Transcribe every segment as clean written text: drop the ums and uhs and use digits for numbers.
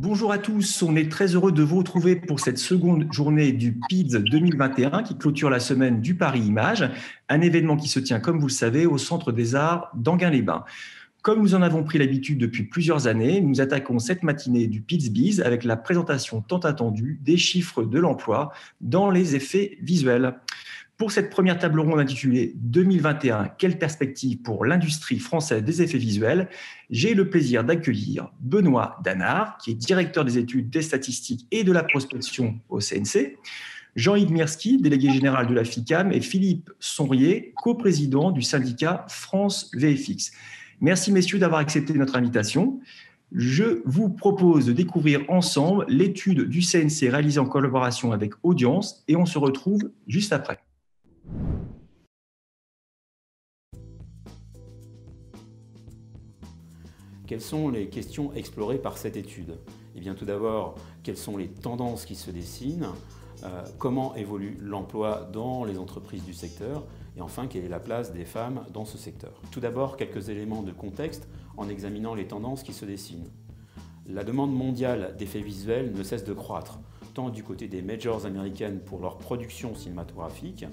Bonjour à tous, on est très heureux de vous retrouver pour cette seconde journée du PIDS 2021 qui clôture la semaine du Paris Images, un événement qui se tient, comme vous le savez, au Centre des Arts d'Enghien-les-Bains. Comme nous en avons pris l'habitude depuis plusieurs années, nous attaquons cette matinée du PIDS Biz avec la présentation tant attendue des chiffres de l'emploi dans les effets visuels. Pour cette première table ronde intitulée 2021, quelle perspective pour l'industrie française des effets visuels, j'ai le plaisir d'accueillir Benoît Danard, qui est directeur des études, des statistiques et de la prospection au CNC, Jean-Yves Mirski, délégué général de la FICAM, et Philippe Sonrier, coprésident du syndicat France VFX. Merci messieurs d'avoir accepté notre invitation. Je vous propose de découvrir ensemble l'étude du CNC réalisée en collaboration avec Audience et on se retrouve juste après. Quelles sont les questions explorées par cette étude? Eh bien, tout d'abord, quelles sont les tendances qui se dessinent? Comment évolue l'emploi dans les entreprises du secteur? Et enfin, quelle est la place des femmes dans ce secteur? Tout d'abord, quelques éléments de contexte en examinant les tendances qui se dessinent. La demande mondiale d'effets visuels ne cesse de croître, tant du côté des majors américaines pour leur production cinématographique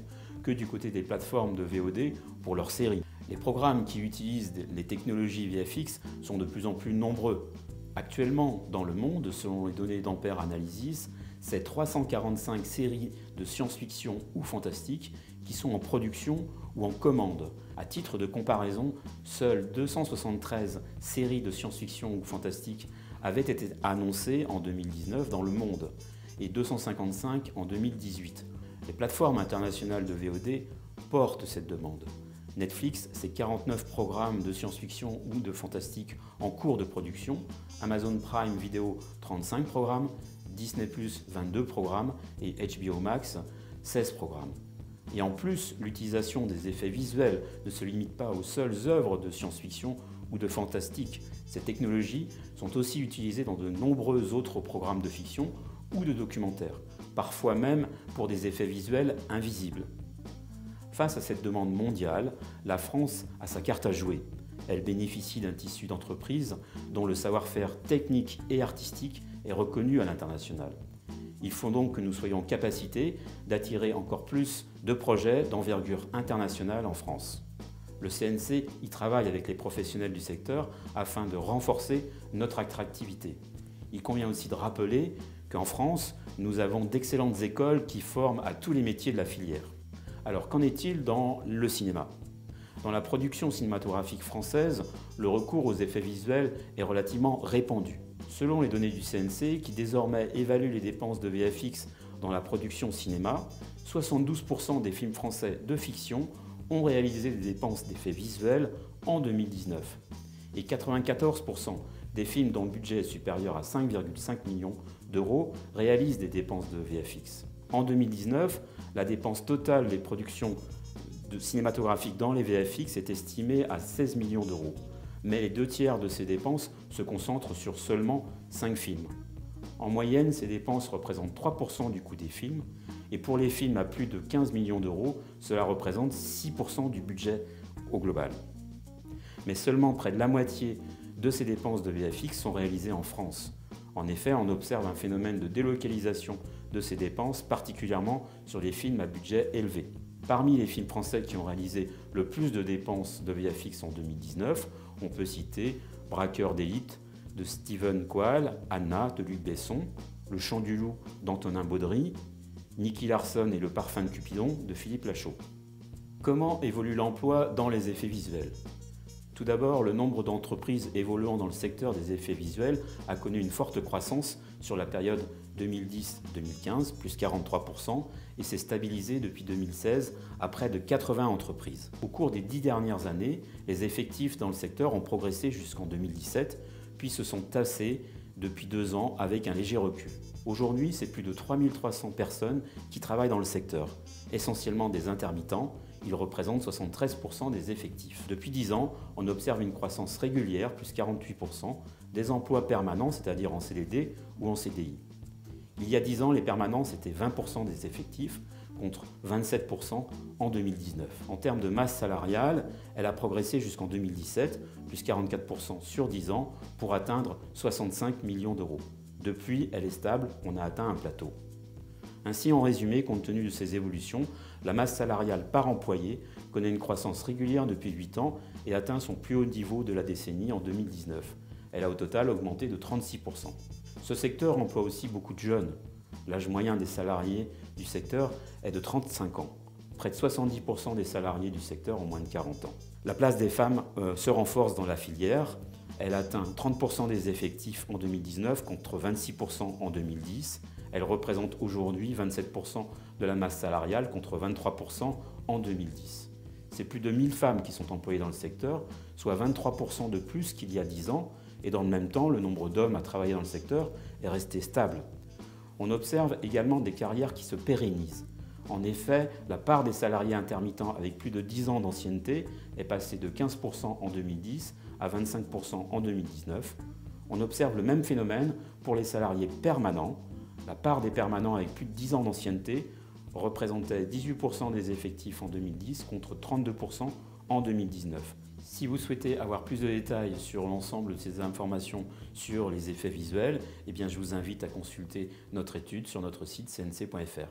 que du côté des plateformes de VOD pour leurs séries. Les programmes qui utilisent les technologies VFX sont de plus en plus nombreux. Actuellement, dans le monde, selon les données d'Ampère Analysis, c'est 345 séries de science-fiction ou fantastique qui sont en production ou en commande. À titre de comparaison, seules 273 séries de science-fiction ou fantastique avaient été annoncées en 2019 dans le monde et 255 en 2018. Les plateformes internationales de VOD portent cette demande. Netflix, c'est 49 programmes de science-fiction ou de fantastique en cours de production, Amazon Prime Video, 35 programmes, Disney+, 22 programmes et HBO Max, 16 programmes. Et en plus, l'utilisation des effets visuels ne se limite pas aux seules œuvres de science-fiction ou de fantastique. Ces technologies sont aussi utilisées dans de nombreux autres programmes de fiction ou de documentaires, parfois même pour des effets visuels invisibles. Face à cette demande mondiale, la France a sa carte à jouer. Elle bénéficie d'un tissu d'entreprise dont le savoir-faire technique et artistique est reconnu à l'international. Il faut donc que nous soyons en capacité d'attirer encore plus de projets d'envergure internationale en France. Le CNC y travaille avec les professionnels du secteur afin de renforcer notre attractivité. Il convient aussi de rappeler qu'en France, nous avons d'excellentes écoles qui forment à tous les métiers de la filière. Alors, qu'en est-il dans le cinéma? Dans la production cinématographique française, le recours aux effets visuels est relativement répandu. Selon les données du CNC, qui désormais évalue les dépenses de VFX dans la production cinéma, 72% des films français de fiction ont réalisé des dépenses d'effets visuels en 2019. Et 94% des films dont le budget est supérieur à 5,5 millions d'euros réalisent des dépenses de VFX. En 2019, la dépense totale des productions cinématographiques dans les VFX est estimée à 16 millions d'euros. Mais les 2/3 de ces dépenses se concentrent sur seulement 5 films. En moyenne, ces dépenses représentent 3% du coût des films. Et pour les films à plus de 15 millions d'euros, cela représente 6% du budget au global. Mais seulement près de la moitié de ces dépenses de VFX sont réalisées en France. En effet, on observe un phénomène de délocalisation de ces dépenses, particulièrement sur les films à budget élevé. Parmi les films français qui ont réalisé le plus de dépenses de VFX en 2019, on peut citer Braqueur d'élite de Steven Coal, Anna de Luc Besson, Le Chant du loup d'Antonin Baudry, Nicky Larson et Le parfum de Cupidon de Philippe Lachaud. Comment évolue l'emploi dans les effets visuels? Tout d'abord, le nombre d'entreprises évoluant dans le secteur des effets visuels a connu une forte croissance sur la période 2010-2015, plus 43%, et s'est stabilisé depuis 2016 à près de 80 entreprises. Au cours des 10 dernières années, les effectifs dans le secteur ont progressé jusqu'en 2017, puis se sont tassés depuis 2 ans avec un léger recul. Aujourd'hui, c'est plus de 3300 personnes qui travaillent dans le secteur, essentiellement des intermittents. Ils représentent 73% des effectifs. Depuis 10 ans, on observe une croissance régulière, plus 48%, des emplois permanents, c'est-à-dire en CDD ou en CDI. Il y a 10 ans, les permanents, c'était 20% des effectifs, contre 27% en 2019. En termes de masse salariale, elle a progressé jusqu'en 2017, plus 44% sur 10 ans, pour atteindre 65 millions d'euros. Depuis, elle est stable, on a atteint un plateau. Ainsi, en résumé, compte tenu de ces évolutions, la masse salariale par employé connaît une croissance régulière depuis 8 ans et atteint son plus haut niveau de la décennie en 2019. Elle a au total augmenté de 36%. Ce secteur emploie aussi beaucoup de jeunes. L'âge moyen des salariés du secteur est de 35 ans. Près de 70% des salariés du secteur ont moins de 40 ans. La place des femmes se renforce dans la filière. Elle atteint 30% des effectifs en 2019 contre 26% en 2010. Elle représente aujourd'hui 27% de la masse salariale contre 23% en 2010. C'est plus de 1000 femmes qui sont employées dans le secteur, soit 23% de plus qu'il y a 10 ans. Et dans le même temps, le nombre d'hommes à travailler dans le secteur est resté stable. On observe également des carrières qui se pérennisent. En effet, la part des salariés intermittents avec plus de 10 ans d'ancienneté est passée de 15% en 2010 à 25% en 2019. On observe le même phénomène pour les salariés permanents. La part des permanents avec plus de 10 ans d'ancienneté représentait 18% des effectifs en 2010 contre 32% en 2019. Si vous souhaitez avoir plus de détails sur l'ensemble de ces informations sur les effets visuels, eh bien je vous invite à consulter notre étude sur notre site cnc.fr.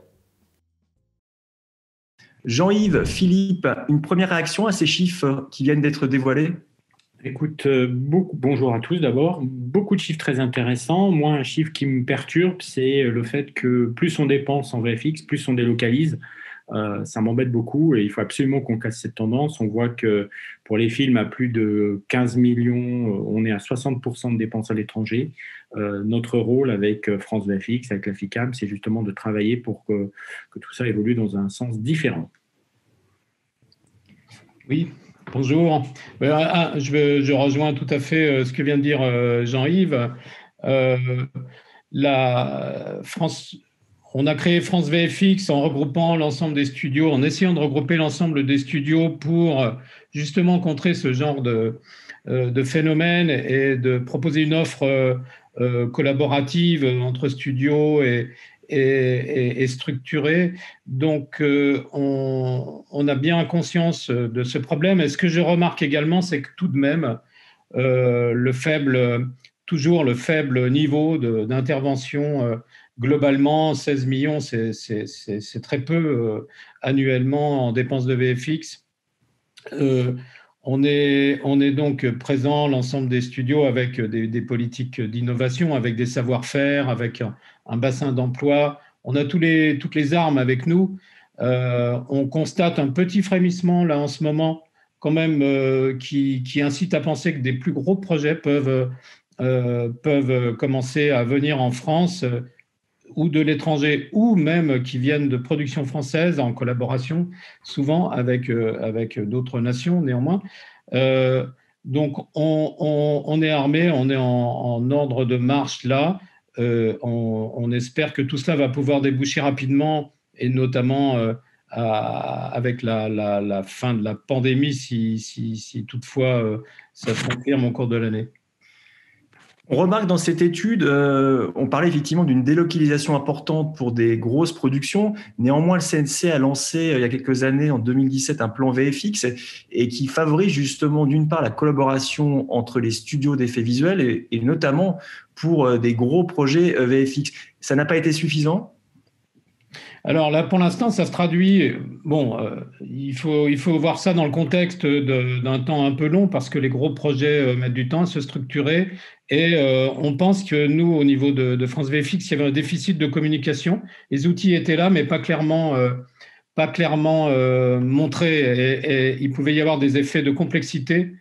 Jean-Yves, Philippe, une première réaction à ces chiffres qui viennent d'être dévoilés? Écoute, bonjour à tous d'abord. Beaucoup de chiffres très intéressants. Moi, un chiffre qui me perturbe, c'est le fait que plus on dépense en VFX, plus on délocalise. Ça m'embête beaucoup et il faut absolument qu'on casse cette tendance. On voit que pour les films à plus de 15 millions, on est à 60% de dépenses à l'étranger. Notre rôle avec France VFX, avec la FICAM, c'est justement de travailler pour que tout ça évolue dans un sens différent. Oui. Bonjour. Je rejoins tout à fait ce que vient de dire Jean-Yves. On a créé France VFX en regroupant l'ensemble des studios, en essayant de regrouper l'ensemble des studios pour justement contrer ce genre de phénomène et de proposer une offre collaborative entre studios et structurée. Donc, on a bien conscience de ce problème. Et ce que je remarque également, c'est que tout de même, toujours le faible niveau d'intervention, globalement, 16 millions, c'est très peu annuellement en dépenses de VFX. On est donc présent, l'ensemble des studios, avec des politiques d'innovation, avec des savoir-faire, avec un bassin d'emploi. On a toutes les armes avec nous. On constate un petit frémissement là en ce moment, quand même, qui incite à penser que des plus gros projets peuvent commencer à venir en France ou de l'étranger, ou même qui viennent de productions françaises en collaboration, souvent avec d'autres nations néanmoins. Donc on est armé, on est en ordre de marche là. On espère que tout cela va pouvoir déboucher rapidement, et notamment avec la fin de la pandémie, si toutefois ça se confirme au cours de l'année. On remarque dans cette étude, on parlait effectivement d'une délocalisation importante pour des grosses productions. Néanmoins, le CNC a lancé il y a quelques années, en 2017, un plan VFX et qui favorise justement d'une part la collaboration entre les studios d'effets visuels et notamment pour des gros projets VFX. Ça n'a pas été suffisant ? Alors là, pour l'instant, ça se traduit. Bon, il faut voir ça dans le contexte d'un temps un peu long, parce que les gros projets mettent du temps à se structurer. Et on pense que nous, au niveau de France VFX, il y avait un déficit de communication. Les outils étaient là, mais pas clairement montrés. Et il pouvait y avoir des effets de complexité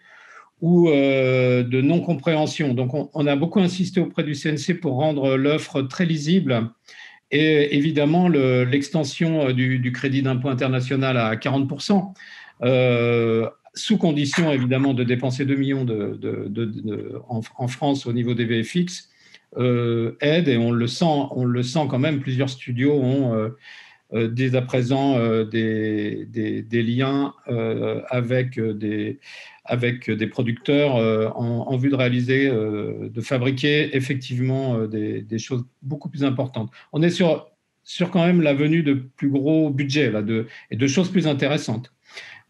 ou de non-compréhension. Donc, on a beaucoup insisté auprès du CNC pour rendre l'offre très lisible. Et évidemment, l'extension du crédit d'impôt international à 40%, sous condition évidemment de dépenser 2 millions en France au niveau des VFX, aide, et on le sent quand même. Plusieurs studios ont dès à présent des liens avec des producteurs en vue de réaliser, de fabriquer effectivement des choses beaucoup plus importantes. On est sur quand même la venue de plus gros budgets là, et de choses plus intéressantes.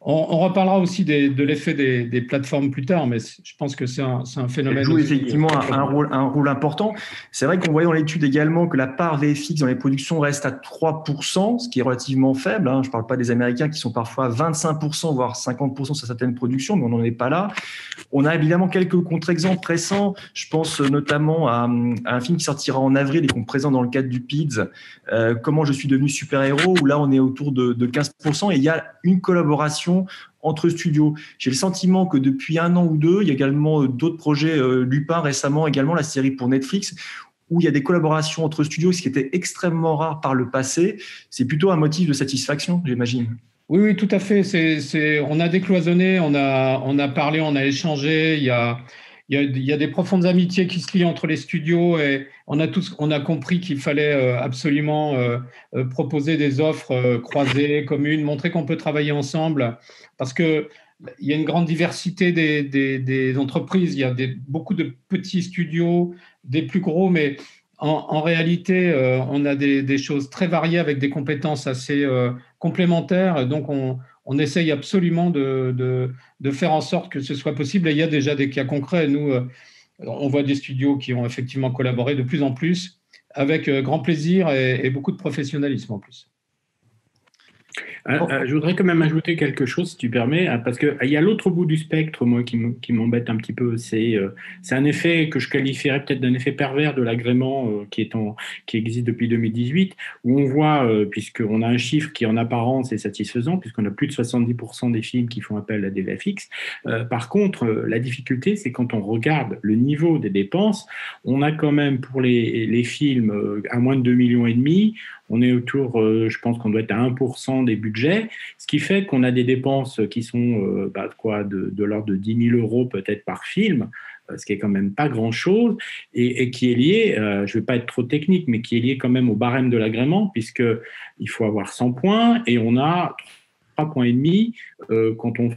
On reparlera aussi de l'effet des plateformes plus tard, mais je pense que c'est un phénomène. Elle joue effectivement un rôle important. C'est vrai qu'on voyait dans l'étude également que la part VFX dans les productions reste à 3%, ce qui est relativement faible. Je ne parle pas des Américains qui sont parfois à 25%, voire 50% sur certaines productions, mais on n'en est pas là. On a évidemment quelques contre-exemples récents. Je pense notamment à un film qui sortira en avril et qu'on présente dans le cadre du PIDS, Comment je suis devenu super-héros, où là on est autour de 15%, et il y a une collaboration entre studios. J'ai le sentiment que depuis 1 an ou 2, il y a également d'autres projets, Lupin récemment, également la série pour Netflix, où il y a des collaborations entre studios, ce qui était extrêmement rare par le passé. C'est plutôt un motif de satisfaction, j'imagine. Oui, tout à fait. On a décloisonné, on a parlé, on a échangé. Il y a des profondes amitiés qui se lient entre les studios, et on a compris qu'il fallait absolument proposer des offres croisées, communes, montrer qu'on peut travailler ensemble, parce que il y a une grande diversité des entreprises. Il y a beaucoup de petits studios, des plus gros, mais en réalité, on a des choses très variées avec des compétences assez complémentaires. Donc, on essaye absolument de faire en sorte que ce soit possible. Et il y a déjà des cas concrets. Nous, on voit des studios qui ont effectivement collaboré de plus en plus, avec grand plaisir et beaucoup de professionnalisme en plus. Je voudrais quand même ajouter quelque chose, si tu permets, parce qu'il y a l'autre bout du spectre, moi, qui m'embête un petit peu. C'est un effet que je qualifierais peut-être d'un effet pervers de l'agrément qui existe depuis 2018, où on voit, puisqu'on a un chiffre qui en apparence est satisfaisant, puisqu'on a plus de 70% des films qui font appel à des VFX. Par contre, la difficulté, c'est quand on regarde le niveau des dépenses, on a quand même pour les films à moins de 2,5 millions, on est autour, je pense qu'on doit être à 1% des budgets, ce qui fait qu'on a des dépenses qui sont de l'ordre de 10 000 euros peut-être par film, ce qui est quand même pas grand-chose, et qui est lié, je ne vais pas être trop technique, mais qui est lié quand même au barème de l'agrément, puisqu'il faut avoir 100 points, et on a 3,5 points quand on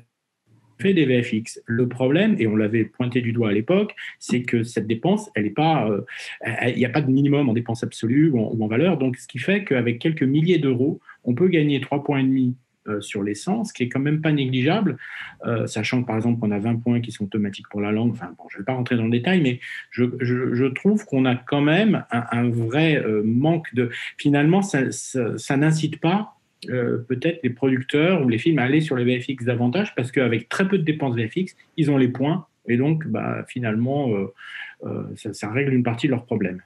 fait des VFX. Le problème, et on l'avait pointé du doigt à l'époque, c'est que cette dépense, elle n'est pas, il n'y a pas de minimum en dépense absolue ou en valeur, donc ce qui fait qu'avec quelques milliers d'euros, on peut gagner 3,5 points sur les 100, ce qui est quand même pas négligeable, sachant que par exemple on a 20 points qui sont automatiques pour la langue. Enfin bon, je vais pas rentrer dans le détail, mais je trouve qu'on a quand même un vrai manque de. Finalement, ça n'incite pas peut-être les producteurs ou les films à aller sur les VFX davantage, parce qu'avec très peu de dépenses VFX, ils ont les points, et donc finalement ça règle une partie de leurs problèmes.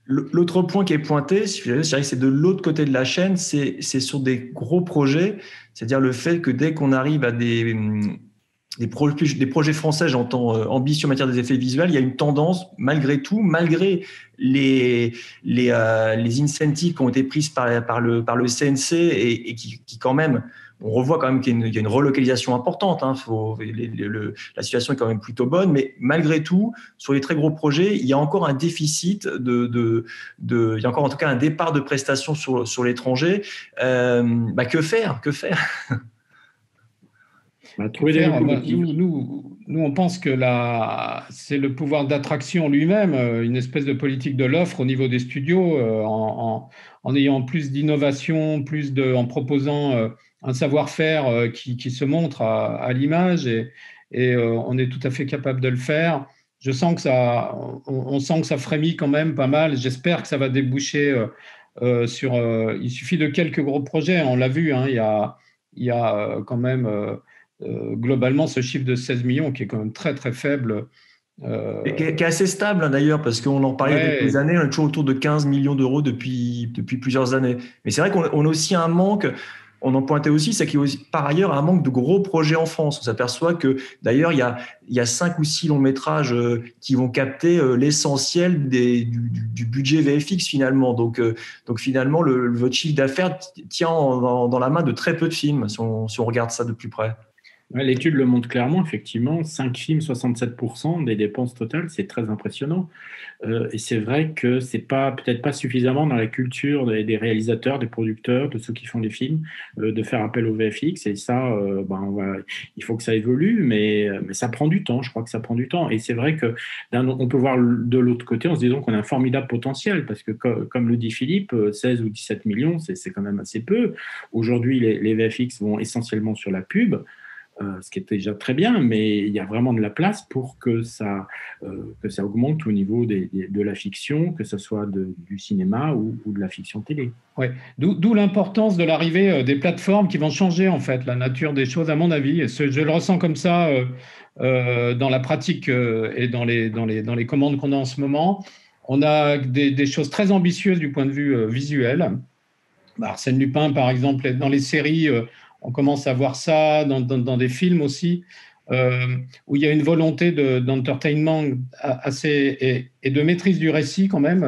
L'autre point qui est pointé, c'est de l'autre côté de la chaîne, c'est sur des gros projets, c'est-à-dire le fait que dès qu'on arrive à des projets français, j'entends ambitieux en matière des effets visuels, il y a une tendance, malgré tout, malgré les incentives qui ont été prises par le CNC et qui quand même, on revoit quand même qu'il y a une relocalisation importante. La situation est quand même plutôt bonne, mais malgré tout, sur les très gros projets, il y a encore un déficit il y a encore en tout cas un départ de prestations sur l'étranger. Que faire Nous, on pense que c'est le pouvoir d'attraction lui-même, une espèce de politique de l'offre au niveau des studios, en ayant plus d'innovation, en proposant un savoir-faire qui se montre à l'image, et on est tout à fait capable de le faire. On sent que ça frémit quand même pas mal. J'espère que ça va déboucher sur. Il suffit de quelques gros projets. On l'a vu, il y a quand même. Globalement, ce chiffre de 16 millions qui est quand même très très faible. Et qui est assez stable d'ailleurs, parce qu'on en parlait il y a quelques années, on est toujours autour de 15 millions d'euros depuis plusieurs années. Mais c'est vrai qu'on a aussi un manque, on en pointait aussi, c'est qu'il y a aussi, par ailleurs un manque de gros projets en France. On s'aperçoit que d'ailleurs il y a 5 ou 6 longs métrages qui vont capter l'essentiel du budget VFX finalement. Donc finalement, votre chiffre d'affaires tient dans la main de très peu de films si on regarde ça de plus près. Ouais, l'étude le montre clairement, effectivement, 5 films, 67% des dépenses totales, c'est très impressionnant. Et c'est vrai que c'est pas peut-être pas suffisamment dans la culture des réalisateurs, des producteurs, de ceux qui font les films, de faire appel au VFX. Et ça, voilà, il faut que ça évolue, mais ça prend du temps. Je crois que ça prend du temps. Et c'est vrai que on peut voir de l'autre côté en se disant qu'on a un formidable potentiel, parce que comme le dit Philippe, 16 ou 17 millions, c'est quand même assez peu. Aujourd'hui, les VFX vont essentiellement sur la pub. Ce qui est déjà très bien, mais il y a vraiment de la place pour que ça augmente au niveau de la fiction, que ce soit du cinéma ou de la fiction télé. Ouais. D'où l'importance de l'arrivée des plateformes qui vont changer en fait la nature des choses, à mon avis. Et je le ressens comme ça dans la pratique et dans les commandes qu'on a en ce moment. On a des choses très ambitieuses du point de vue visuel. Arsène Lupin, par exemple, dans les séries, on commence à voir ça, dans des films aussi, où il y a une volonté d'entertainment assez et de maîtrise du récit quand même,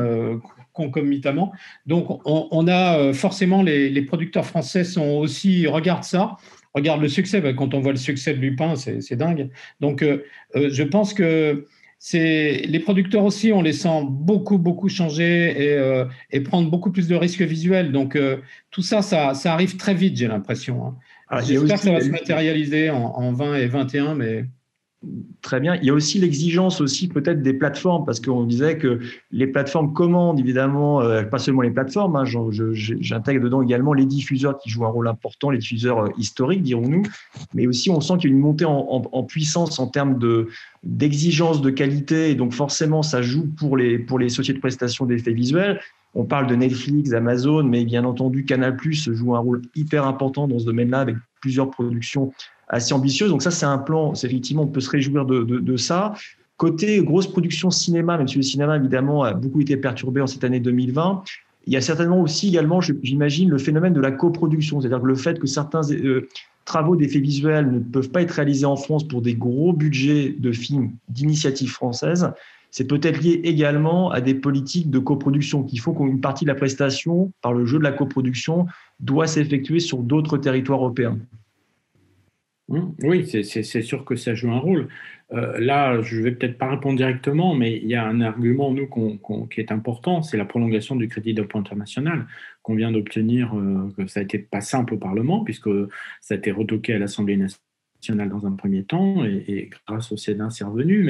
concomitamment. Donc, on a forcément, les producteurs français regardent ça, regardent le succès. Quand on voit le succès de Lupin, c'est dingue. Donc, je pense que les producteurs aussi, on les sent beaucoup changer et prendre beaucoup plus de risques visuels. Donc, tout ça arrive très vite, j'ai l'impression. Hein. J'espère que ça va se matérialiser en 20 et 21, mais... Très bien. Il y a aussi l'exigence aussi peut-être des plateformes, parce qu'on disait que les plateformes commandent évidemment, pas seulement les plateformes, hein, j'intègre dedans également les diffuseurs qui jouent un rôle important, les diffuseurs historiques, dirons-nous, mais aussi on sent qu'il y a une montée en puissance en termes d'exigence de qualité, et donc forcément ça joue pour les sociétés de prestation d'effets visuels. On parle de Netflix, Amazon, mais bien entendu Canal+ joue un rôle hyper important dans ce domaine-là avec plusieurs productions assez ambitieuse. Donc ça, c'est un plan, effectivement, on peut se réjouir de ça. Côté grosse production cinéma, même si le cinéma, évidemment, a beaucoup été perturbé en cette année 2020, il y a certainement aussi également, j'imagine, le phénomène de la coproduction, c'est-à-dire que le fait que certains travaux d'effets visuels ne peuvent pas être réalisés en France pour des gros budgets de films d'initiative française, c'est peut-être lié également à des politiques de coproduction, qu'il faut qu'une partie de la prestation, par le jeu de la coproduction, doit s'effectuer sur d'autres territoires européens. Oui, c'est sûr que ça joue un rôle. Là, je ne vais peut-être pas répondre directement, mais il y a un argument, nous, qui est important, c'est la prolongation du crédit d'impôt international qu'on vient d'obtenir, que ça a été pas simple au Parlement, puisque ça a été retoqué à l'Assemblée nationale dans un premier temps, et grâce au Sénat, c'est revenu.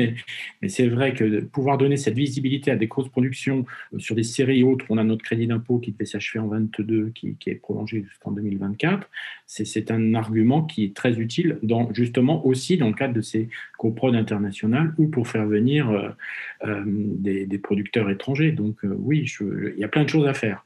Mais c'est vrai que pouvoir donner cette visibilité à des grosses productions sur des séries et autres, on a notre crédit d'impôt qui devait s'achever en 2022, qui est prolongé jusqu'en 2024. C'est un argument qui est très utile, justement aussi dans le cadre de ces coprods internationales ou pour faire venir des producteurs étrangers. Donc oui, il y a plein de choses à faire.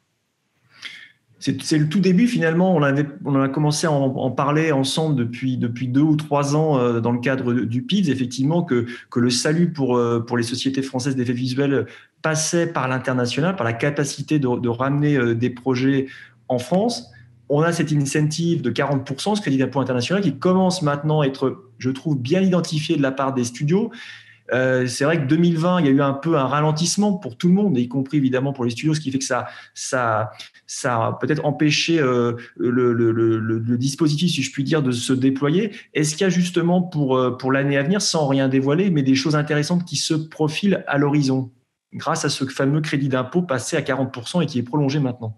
C'est le tout début, finalement. On a commencé à en parler ensemble depuis 2 ou 3 ans dans le cadre du PIDS, effectivement, que le salut pour les sociétés françaises d'effets visuels passait par l'international, par la capacité de ramener des projets en France. On a cette incentive de 40%, ce crédit d'impôt international, qui commence maintenant à être, je trouve, bien identifié de la part des studios. C'est vrai que 2020, il y a eu un peu un ralentissement pour tout le monde, y compris évidemment pour les studios, ce qui fait que ça a peut-être empêché le dispositif, si je puis dire, de se déployer. Est-ce qu'il y a justement pour l'année à venir, sans rien dévoiler, mais des choses intéressantes qui se profilent à l'horizon grâce à ce fameux crédit d'impôt passé à 40% et qui est prolongé maintenant?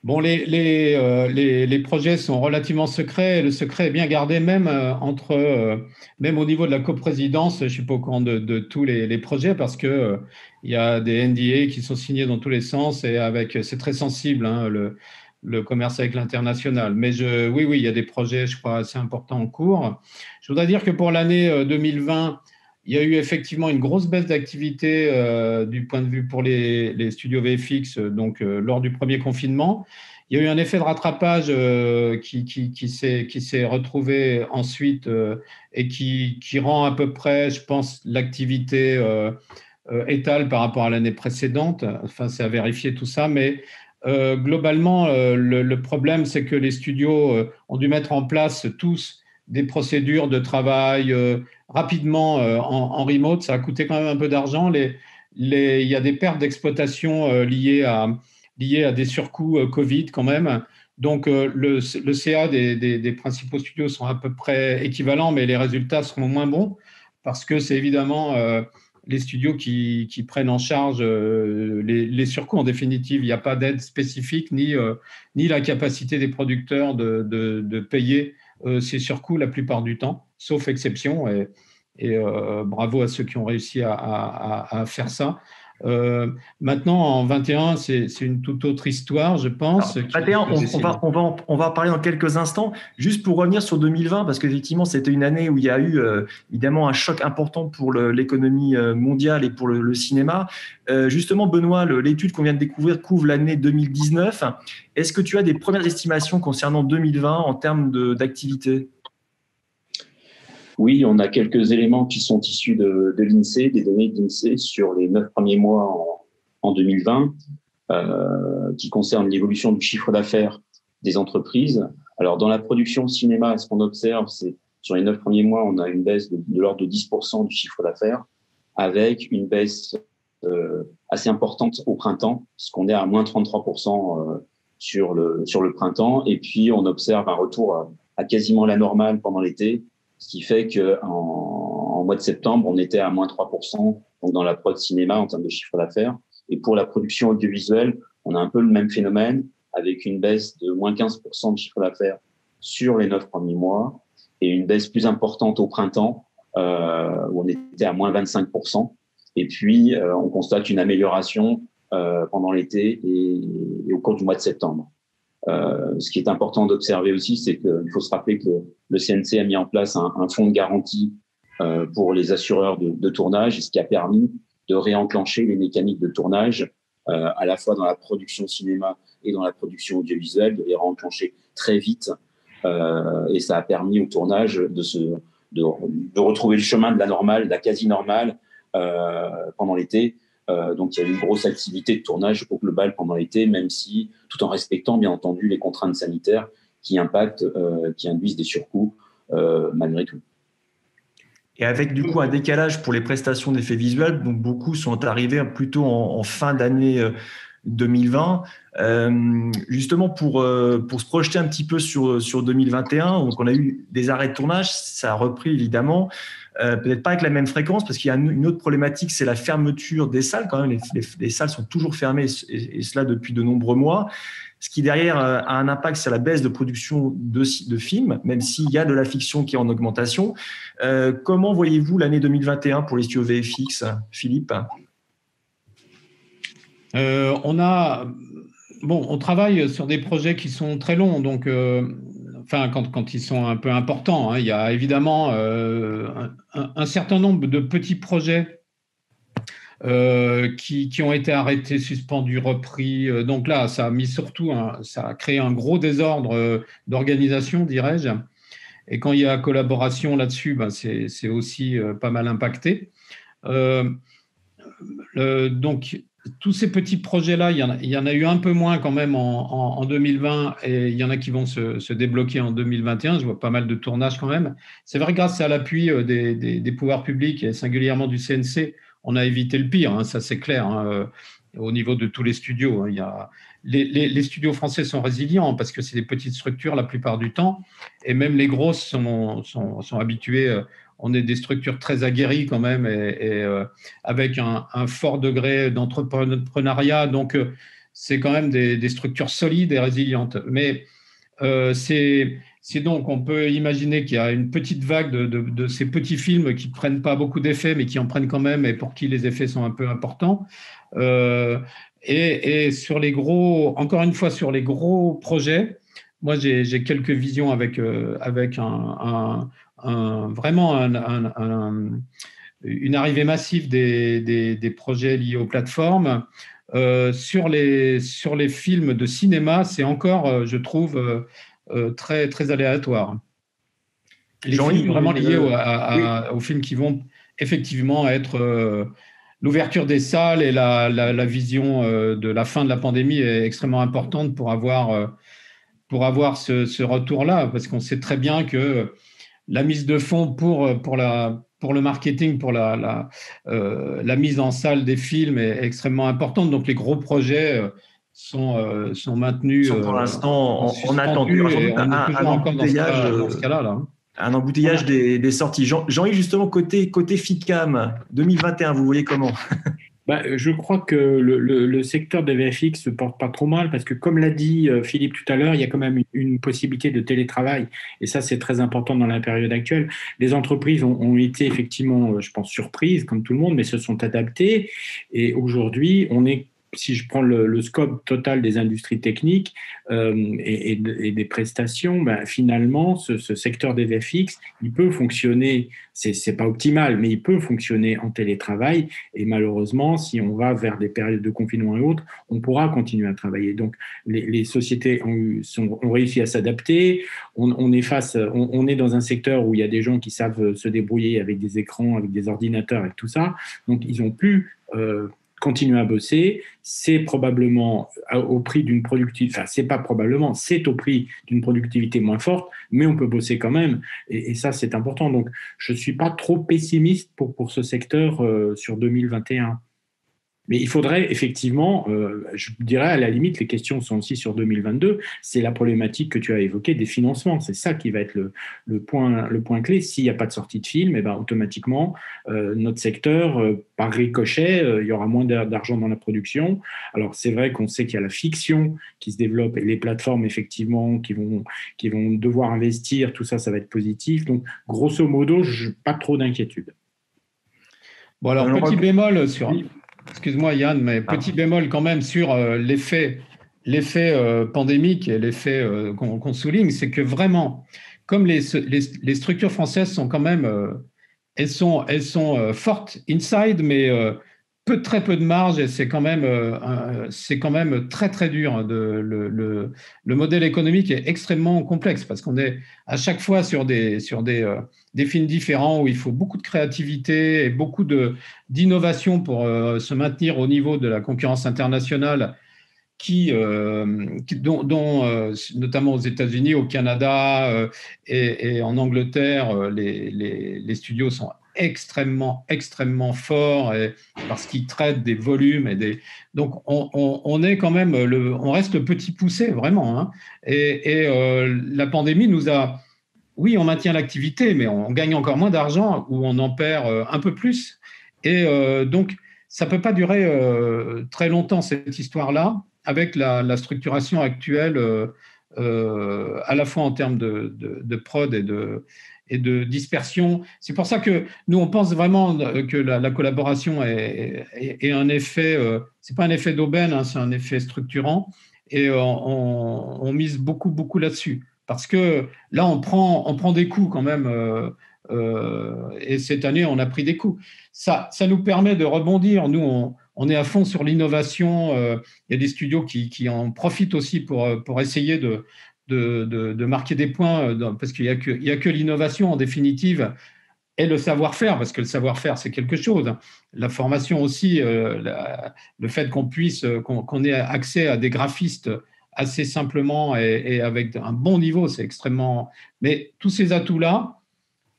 Bon, les projets sont relativement secrets. Le secret est bien gardé, même même au niveau de la coprésidence. Je ne suis pas au courant de tous les projets parce que il y a des NDA qui sont signés dans tous les sens et c'est très sensible, hein, le commerce avec l'international. Mais oui, il y a des projets, je crois, assez importants en cours. Je voudrais dire que pour l'année 2020, il y a eu effectivement une grosse baisse d'activité du point de vue pour les studios VFX, donc lors du premier confinement. Il y a eu un effet de rattrapage qui s'est retrouvé ensuite et qui rend à peu près, je pense, l'activité étale par rapport à l'année précédente. Enfin, c'est à vérifier tout ça, mais globalement, le problème, c'est que les studios ont dû mettre en place tous des procédures de travail rapidement en remote. Ça a coûté quand même un peu d'argent. Il y a des pertes d'exploitation liées à des surcoûts Covid quand même. Donc, le CA des principaux studios sont à peu près équivalents, mais les résultats seront moins bons parce que c'est évidemment les studios qui prennent en charge les surcoûts. En définitive, il n'y a pas d'aide spécifique ni la capacité des producteurs de payer ces surcoûts la plupart du temps, sauf exception. Et bravo à ceux qui ont réussi à faire ça. Maintenant, en 21, c'est une toute autre histoire, je pense. Alors, 21, on va en parler dans quelques instants. Juste pour revenir sur 2020, parce qu'effectivement, c'était une année où il y a eu évidemment un choc important pour l'économie mondiale et pour le cinéma. Justement, Benoît, l'étude qu'on vient de découvrir couvre l'année 2019. Est-ce que tu as des premières estimations concernant 2020 en termes d'activité ? Oui, on a quelques éléments qui sont issus de l'INSEE, des données de l'INSEE sur les 9 premiers mois en 2020, qui concernent l'évolution du chiffre d'affaires des entreprises. Alors, dans la production cinéma, ce qu'on observe, c'est sur les 9 premiers mois, on a une baisse de l'ordre de 10% du chiffre d'affaires, avec une baisse assez importante au printemps, puisqu'on est à moins 33% sur le printemps. Et puis, on observe un retour à quasiment la normale pendant l'été, ce qui fait qu'en mois de septembre, on était à moins 3%, donc dans la prod cinéma en termes de chiffre d'affaires. Et pour la production audiovisuelle, on a un peu le même phénomène, avec une baisse de moins 15% de chiffre d'affaires sur les 9 premiers mois, et une baisse plus importante au printemps, où on était à moins 25%. Et puis, on constate une amélioration pendant l'été et au cours du mois de septembre. Ce qui est important d'observer aussi, c'est qu'il faut se rappeler que le CNC a mis en place un fonds de garantie pour les assureurs de tournage, ce qui a permis de réenclencher les mécaniques de tournage à la fois dans la production cinéma et dans la production audiovisuelle, de les réenclencher très vite. Et ça a permis au tournage de retrouver le chemin de la normale, de la quasi-normale pendant l'été. Donc, il y a eu une grosse activité de tournage au global pendant l'été, même si, tout en respectant, bien entendu, les contraintes sanitaires qui induisent des surcoûts malgré tout. Et avec du coup un décalage pour les prestations d'effets visuels, donc beaucoup sont arrivés plutôt en fin d'année 2020. Justement pour se projeter un petit peu sur 2021, donc on a eu des arrêts de tournage, ça a repris évidemment. Peut-être pas avec la même fréquence, parce qu'il y a une autre problématique, c'est la fermeture des salles. Quand même, les salles sont toujours fermées, et cela depuis de nombreux mois. Ce qui derrière a un impact sur la baisse de production de films, même s'il y a de la fiction qui est en augmentation. Comment voyez-vous l'année 2021 pour les studios VFX, Philippe ? On travaille sur des projets qui sont très longs, donc quand ils sont un peu importants, hein, il y a évidemment un certain nombre de petits projets qui ont été arrêtés, suspendus, repris. Donc là, ça a mis surtout, ça a créé un gros désordre d'organisation, dirais-je. Et quand il y a collaboration là-dessus, c'est aussi pas mal impacté. Donc, tous ces petits projets-là, il y en a eu un peu moins quand même en 2020, et il y en a qui vont se débloquer en 2021. Je vois pas mal de tournages quand même. C'est vrai, grâce à l'appui des pouvoirs publics et singulièrement du CNC, on a évité le pire, hein, ça c'est clair, hein, au niveau de tous les studios. Hein, les studios français sont résilients parce que c'est des petites structures la plupart du temps, et même les grosses sont habituées. On est des structures très aguerries quand même, et avec un fort degré d'entrepreneuriat. Donc, c'est quand même des structures solides et résilientes. Mais c'est donc, on peut imaginer qu'il y a une petite vague de ces petits films qui ne prennent pas beaucoup d'effets, mais qui en prennent quand même, et pour qui les effets sont un peu importants. Et sur les gros, encore une fois, sur les gros projets, moi, j'ai quelques visions avec vraiment une arrivée massive des projets liés aux plateformes. Sur les films de cinéma, c'est encore, je trouve, très, très aléatoire. Les films vraiment liés aux films qui vont effectivement être l'ouverture des salles, et la vision de la fin de la pandémie est extrêmement importante pour avoir ce retour-là, parce qu'on sait très bien que la mise de fonds pour le marketing, pour la mise en salle des films est extrêmement importante. Donc, les gros projets sont maintenus pour l'instant en attente. Et on est toujours encore dans ce cas-là. Là. Un embouteillage des sorties. Jean-Yves, justement, côté FICAM 2021, vous voyez comment? Je crois que le secteur des VFX se porte pas trop mal parce que, comme l'a dit Philippe tout à l'heure, il y a quand même une possibilité de télétravail et ça, c'est très important dans la période actuelle. Les entreprises ont été effectivement, je pense, surprises comme tout le monde, mais se sont adaptées et aujourd'hui, si je prends le scope total des industries techniques et des prestations, finalement, ce secteur des VFX, il peut fonctionner, c'est pas optimal, mais il peut fonctionner en télétravail. Et malheureusement, si on va vers des périodes de confinement et autres, on pourra continuer à travailler. Donc, les sociétés ont réussi à s'adapter. On est dans un secteur où il y a des gens qui savent se débrouiller avec des écrans, avec des ordinateurs, avec tout ça. Donc, ils ont pu continuer à bosser, c'est probablement au prix d'une productivité, enfin c'est pas probablement, c'est au prix d'une productivité moins forte, mais on peut bosser quand même, et ça c'est important. Donc je suis pas trop pessimiste pour ce secteur sur 2021. Mais il faudrait effectivement, je dirais à la limite, les questions sont aussi sur 2022, c'est la problématique que tu as évoquée des financements. C'est ça qui va être le point clé. S'il n'y a pas de sortie de film, automatiquement, notre secteur, par ricochet, il y aura moins d'argent dans la production. Alors c'est vrai qu'on sait qu'il y a la fiction qui se développe et les plateformes effectivement qui vont devoir investir, tout ça, ça va être positif. Donc grosso modo, je n'ai pas trop d'inquiétude. Bon alors, petit bémol sur... Excuse-moi Yann, mais petit bémol quand même sur l'effet pandémique et l'effet qu'on souligne, c'est que vraiment, comme les structures françaises sont quand même, elles sont fortes inside, mais très peu de marge et c'est quand même très très dur. Le modèle économique est extrêmement complexe parce qu'on est à chaque fois sur des films différents où il faut beaucoup de créativité et beaucoup d'innovation pour se maintenir au niveau de la concurrence internationale dont notamment aux États-Unis, au Canada et en Angleterre, les studios sont extrêmement forts parce qu'ils traitent des volumes donc on est quand même on reste le petit poussé vraiment, hein. Et la pandémie nous a, oui, on maintient l'activité, mais on gagne encore moins d'argent ou on en perd un peu plus. Et donc, ça ne peut pas durer très longtemps, cette histoire-là, avec la structuration actuelle, à la fois en termes de prod et de dispersion. C'est pour ça que nous, on pense vraiment que la collaboration est un effet, c'est pas un effet d'aubaine, hein, c'est un effet structurant. Et on mise beaucoup là-dessus. Parce que là, on prend des coups quand même, et cette année, on a pris des coups. Ça nous permet de rebondir. Nous, on est à fond sur l'innovation. Il y a des studios qui en profitent aussi pour essayer de marquer des points, parce qu'il n'y a que l'innovation, en définitive, et le savoir-faire, parce que le savoir-faire, c'est quelque chose. La formation aussi, le fait qu'on ait accès à des graphistes assez simplement et avec un bon niveau, c'est extrêmement... Mais tous ces atouts-là,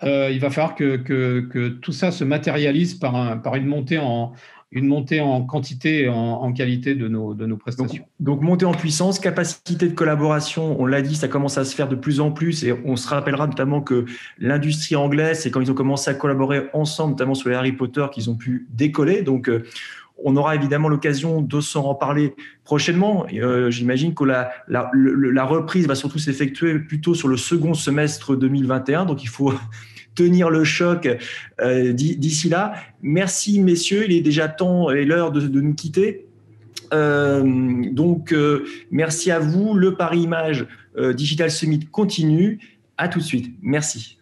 il va falloir que tout ça se matérialise par une montée en quantité et en qualité de nos prestations. Donc montée en puissance, capacité de collaboration, on l'a dit, ça commence à se faire de plus en plus et on se rappellera notamment que l'industrie anglaise, c'est quand ils ont commencé à collaborer ensemble, notamment sur les Harry Potter, qu'ils ont pu décoller. Donc on aura évidemment l'occasion de s'en reparler prochainement. J'imagine que la reprise va surtout s'effectuer plutôt sur le second semestre 2021. Donc, il faut tenir le choc d'ici là. Merci, messieurs. Il est déjà temps et l'heure de nous quitter. Merci à vous. Le Paris Image Digital Summit continue. À tout de suite. Merci.